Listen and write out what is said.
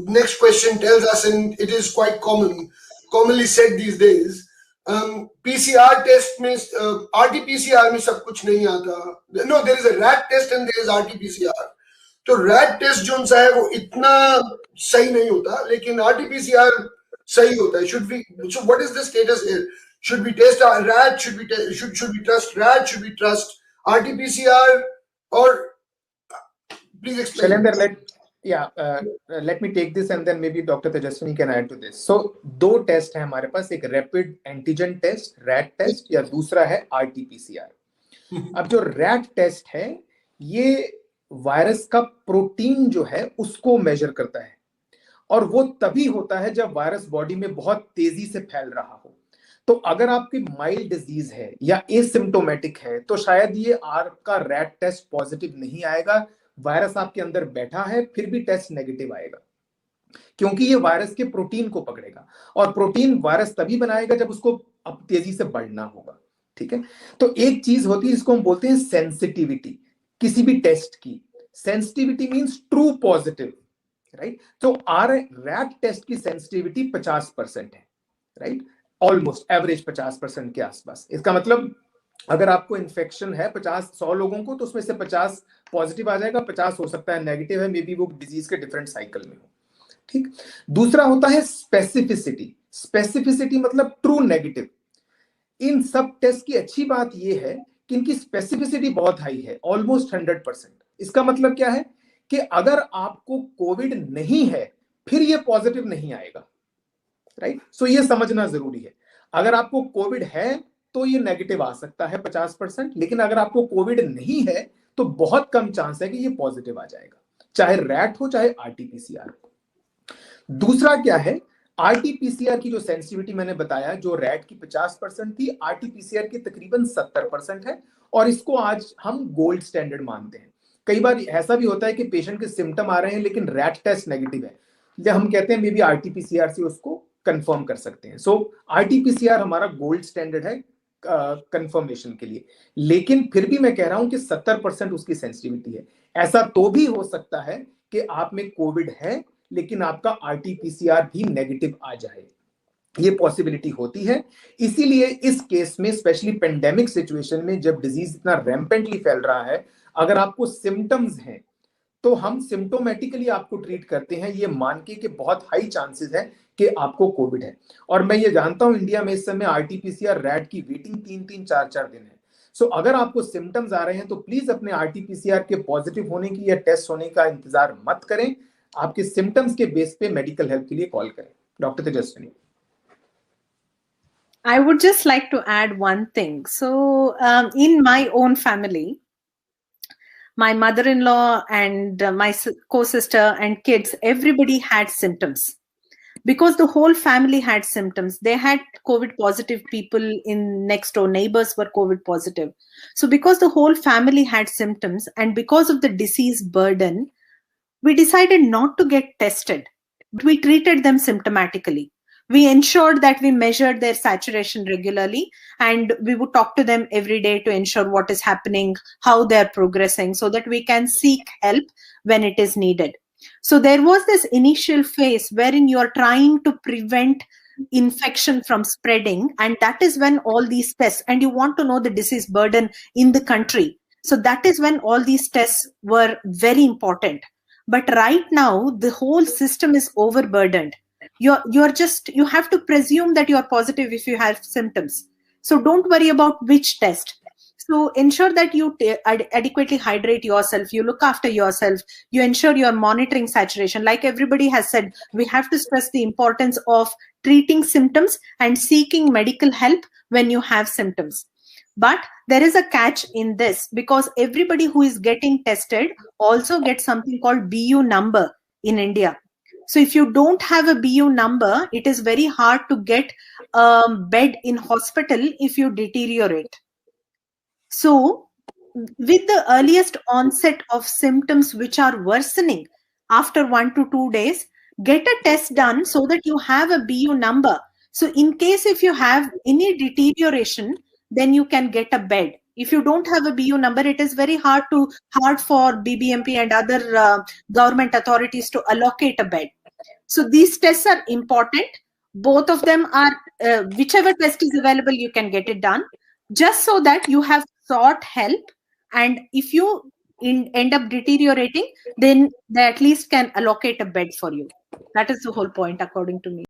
next question tells us, and it is quite commonly said these days, PCR test means RT-PCR में सब कुछ नहीं आता. No, there is a RAT test and there is RT-PCR. तो RAT test जो सा है वो इतना सही नहीं होता, लेकिन RT-PCR सही होता है. So what is the status here? Should we test our RAT? Should we trust RAT? Should we trust RT-PCR? Or please explain. Shailendra, let me take this and then maybe Dr. Tejaswini can add to this. So दो test है हमारे पास, एक rapid antigen test RAT test या दूसरा है RT-PCR. अब जो रैट टेस्ट है ये वायरस का प्रोटीन जो है उसको मेजर करता है, और वो तभी होता है जब वायरस बॉडी में बहुत तेजी से फैल रहा हो. तो अगर आपकी माइल्ड डिजीज है या एसिम्प्टोमेटिक है तो शायद ये आपका रैट टेस्ट पॉजिटिव नहीं आएगा. वायरस आपके अंदर बैठा है फिर भी टेस्ट नेगेटिव आएगा, क्योंकि ये वायरस के प्रोटीन को पकड़ेगा, और प्रोटीन वायरस तभी बनाएगा जब उसको अब तेजी से बढ़ना होगा. ठीक है, तो एक चीज होती है जिसको हम बोलते हैं सेंसिटिविटी. किसी भी टेस्ट की sensitivity means true positive, right. तो रैट टेस्ट की सेंसिटिविटी 50% है, राइट, ऑलमोस्ट एवरेज 50% के आसपास. इसका मतलब अगर आपको इन्फेक्शन है 100 लोगों को, तो उसमें से 50 पॉजिटिव आ जाएगा, 50 हो सकता है नेगेटिव है, मे बी वो डिजीज के डिफरेंट साइकिल में हो. ठीक. दूसरा होता है स्पेसिफिसिटी. स्पेसिफिसिटी मतलब ट्रू नेगेटिव. इन सब टेस्ट की अच्छी बात ये है कि इनकी स्पेसिफिसिटी बहुत हाई है, ऑलमोस्ट 100%. इसका मतलब क्या है कि अगर आपको कोविड नहीं है फिर ये पॉजिटिव नहीं आएगा, राइट. सो ये समझना जरूरी है. अगर आपको कोविड है तो ये नेगेटिव आ सकता है 50%, लेकिन अगर आपको कोविड नहीं है तो बहुत कम चांस है कि ये पॉजिटिव आ जाएगा, चाहे रैट हो चाहे RT-PCR हो. दूसरा क्या है, RT-PCR की जो सेंसिटिविटी मैंने बताया, जो रैट की 50% थी, RT-PCR की तकरीबन 70% है, और इसको आज हम गोल्ड स्टैंडर्ड मानते हैं. कई बार ऐसा भी होता है कि पेशेंट के सिम्टम आ रहे हैं लेकिन रैट टेस्ट नेगेटिव है, जब हम कहते हैं मे बी RT-PCR से उसको कंफर्म कर सकते हैं. सो RT-PCR हमारा गोल्ड स्टैंडर्ड है कंफर्मेशन के लिए, लेकिन फिर भी मैं कह रहा हूं कि 70% उसकी सेंसिटिविटी है. ऐसा तो भी हो सकता है कि आप में कोविड है लेकिन आपका RT-PCR भी नेगेटिव आ जाए, ये पॉसिबिलिटी होती है. इसीलिए इस केस में, स्पेशली पेंडेमिक सिचुएशन में जब डिजीज इतना रैम्पेंटली फैल रहा है, अगर आपको सिम्टम्स हैं तो हम सिम्टोमेटिकली आपको ट्रीट करते हैं, ये मान के कि बहुत हाई चांसेस है कि आपको कोविड है. और मैं ये जानता हूं इंडिया में इस समय RT-PCR रैट की वेटिंग 3-3, 4-4 दिन है. सो अगर आपको सिम्टम्स आ रहे हैं तो प्लीज अपने RT-PCR के पॉजिटिव होने की या टेस्ट होने का इंतजार मत करें. आपके सिम्टम्स के बेस पे मेडिकल हेल्प के लिए कॉल करें. Doctor Tejaswini. I would just like to add one thing. So in my own family, my mother-in-law and my co-sister and kids, everybody had symptoms. Because the whole family had symptoms. They had COVID positive people in next door neighbors were COVID positive. So because the whole family had symptoms and because of the disease burden, we decided not to get tested. We treated them symptomatically. We ensured that we measured their saturation regularly, and we would talk to them every day to ensure what is happening, how they're progressing, so that we can seek help when it is needed. So there was this initial phase wherein you are trying to prevent infection from spreading, and that is when all these tests, and you want to know the disease burden in the country. So that is when all these tests were very important. But right now, the whole system is overburdened. You have to presume that you're positive if you have symptoms. So don't worry about which test. So ensure that you adequately hydrate yourself, you look after yourself, you ensure you're monitoring saturation. Like everybody has said, we have to stress the importance of treating symptoms and seeking medical help when you have symptoms. But there is a catch in this, because everybody who is getting tested also gets something called BU number in India. So if you don't have a BU number, it is very hard to get a bed in hospital if you deteriorate. So with the earliest onset of symptoms which are worsening after 1 to 2 days, get a test done so that you have a BU number. So in case if you have any deterioration, then you can get a bed. If you don't have a BU number, it is very hard for BBMP and other government authorities to allocate a bed. So these tests are important. Both of them are, whichever test is available, you can get it done, just so that you have sought help. And if you end up deteriorating, then they at least can allocate a bed for you. That is the whole point, according to me.